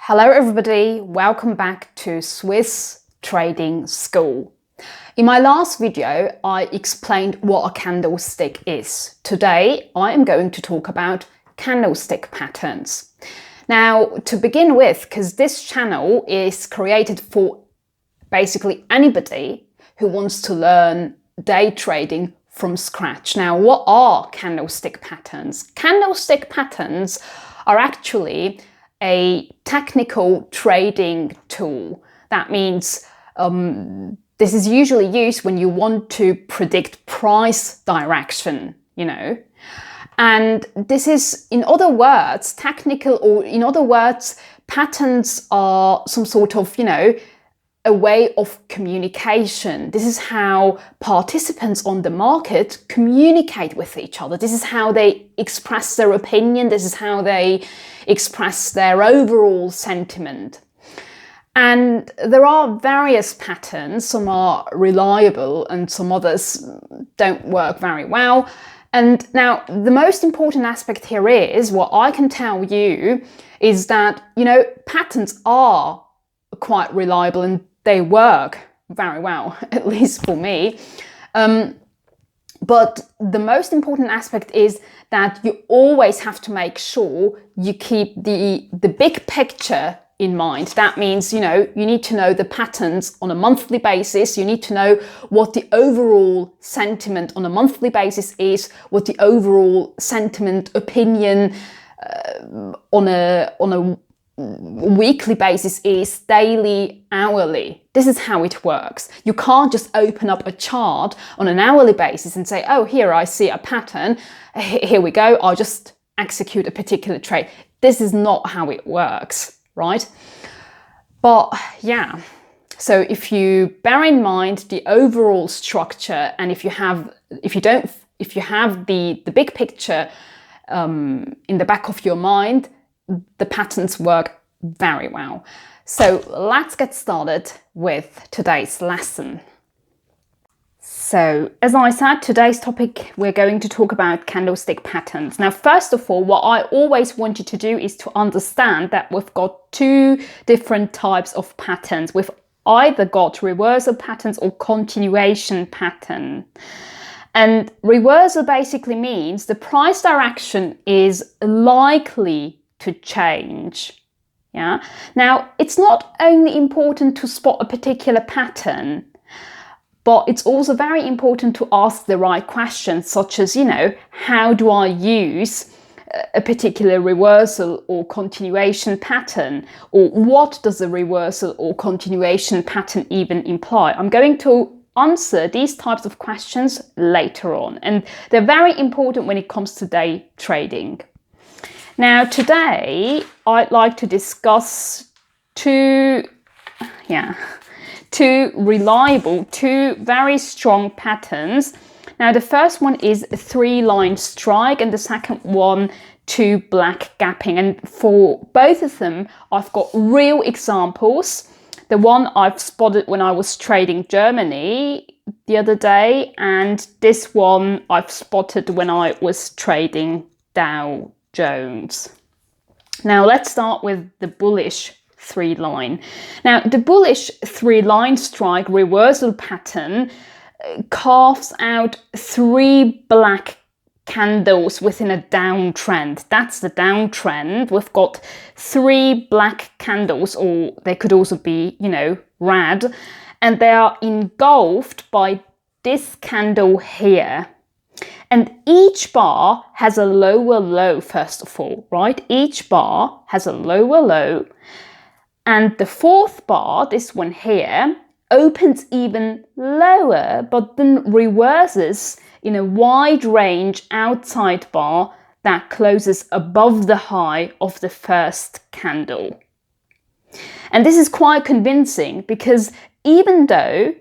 Hello everybody, welcome back to Swiss Trading School. In my last video, I explained what a candlestick is. Today, I am going to talk about candlestick patterns. Now, to begin with, because this channel is created for basically anybody who wants to learn day trading from scratch. Now, what are candlestick patterns? Candlestick patterns are actually a technical trading tool. That means this is usually used when you want to predict price direction, And this is, in other words, technical, or in other words, patterns are some sort of, a way of communication. This is how participants on the market communicate with each other. This is how they express their opinion. This is how they express their overall sentiment. And there are various patterns. Some are reliable and some others don't work very well. And now the most important aspect here is, what I can tell you is that, patterns are quite reliable and they work very well, at least for me. But the most important aspect is that you always have to make sure you keep the big picture in mind. That means, you need to know the patterns on a monthly basis. You need to know what the overall sentiment on a monthly basis is, what the overall sentiment opinion on a weekly basis is, daily, hourly. This is how it works. You can't just open up a chart on an hourly basis and say, oh, here I see a pattern. Here we go. I'll just execute a particular trade. This is not how it works, right? But yeah, so if you bear in mind the overall structure, and if you have the big picture in the back of your mind, the patterns work very well. So let's get started with today's lesson. So as I said, today's topic, we're going to talk about candlestick patterns. Now, first of all, what I always want you to do is to understand that we've got two different types of patterns. We've either got reversal patterns or continuation pattern. And reversal basically means the price direction is likely to change. Yeah. Now, it's not only important to spot a particular pattern, but it's also very important to ask the right questions, such as, how do I use a particular reversal or continuation pattern? Or what does a reversal or continuation pattern even imply? I'm going to answer these types of questions later on, and they're very important when it comes to day trading. Now, today, I'd like to discuss two very strong patterns. Now, the first one is a 3-line strike, and the second one, 2 black gapping. And for both of them, I've got real examples. The one I've spotted when I was trading Germany the other day, and this one I've spotted when I was trading Dow Jones. Now let's start with the bullish 3-line. Now the bullish 3-line strike reversal pattern carves out 3 black candles within a downtrend. That's the downtrend. We've got 3 black candles, or they could also be, red, and they are engulfed by this candle here. And each bar has a lower low, first of all, right? Each bar has a lower low. And the fourth bar, this one here, opens even lower, but then reverses in a wide range outside bar that closes above the high of the first candle. And this is quite convincing, because even though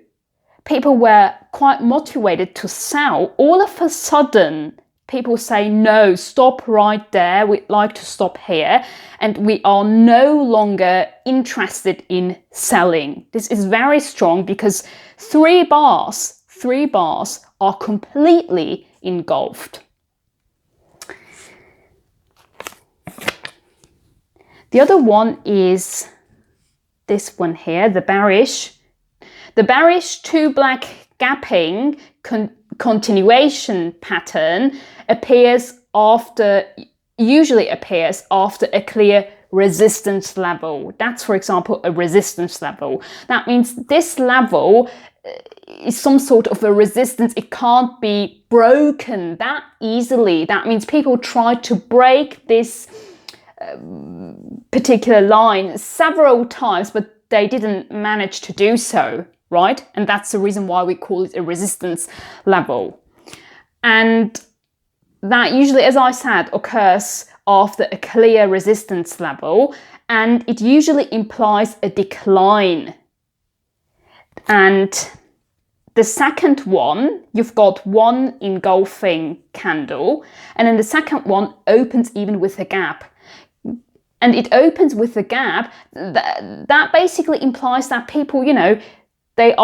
people were quite motivated to sell, all of a sudden people say, no, stop right there, we'd like to stop here, and we are no longer interested in selling. This is very strong, because 3 bars are completely engulfed. The other one is this one here, the bearish. The bearish 2 black gapping continuation pattern usually appears after a clear resistance level. That's, for example, a resistance level. That means this level is some sort of a resistance. It can't be broken that easily. That means people try to break this particular line several times, but they didn't manage to do so, right? And that's the reason why we call it a resistance level. And that usually, as I said, occurs after a clear resistance level, and it usually implies a decline. And the second one, you've got one engulfing candle, and then the second one opens even with a gap. And it opens with a gap. That basically implies that people, you know, they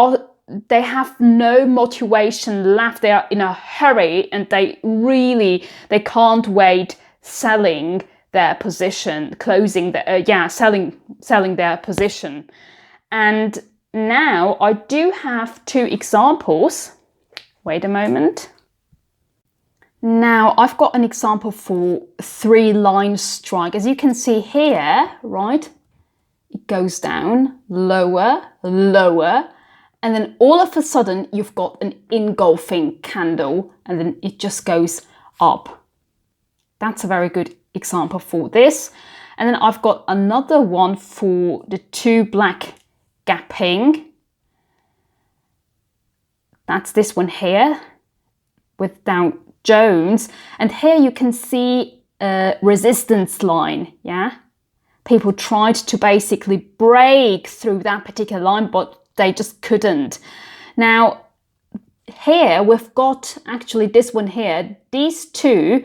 have no motivation left. They are in a hurry, and they can't wait selling their position, selling their position. And now I do have 2 examples. Wait a moment. Now I've got an example for 3-line strike. As you can see here, right, it goes down, lower, lower, and then all of a sudden you've got an engulfing candle, and then it just goes up. That's a very good example for this. And then I've got another one for the 2 black gapping. That's this one here with Dow Jones. And here you can see a resistance line, yeah? People tried to basically break through that particular line, but they just couldn't. Now, here we've got actually this one here. These 2,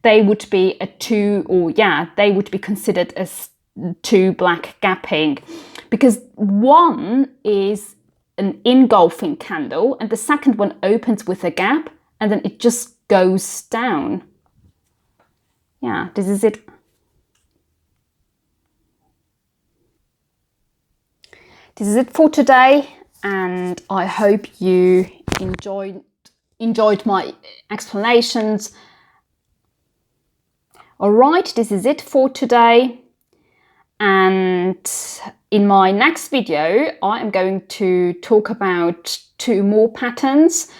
they would be they would be considered as 2 black gapping, because one is an engulfing candle and the second one opens with a gap, and then it just goes down. Yeah, this is it. This is it for today, and I hope you enjoyed my explanations. All right, this is it for today, and in my next video I am going to talk about 2 more patterns,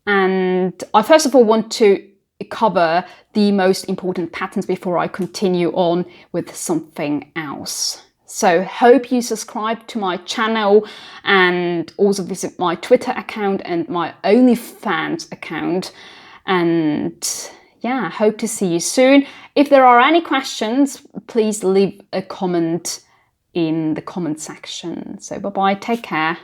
and I first of all want to cover the most important patterns before I continue on with something else. So hope you subscribe to my channel and also visit my Twitter account and my OnlyFans account. And yeah, hope to see you soon. If there are any questions, please leave a comment in the comment section. So bye-bye, take care.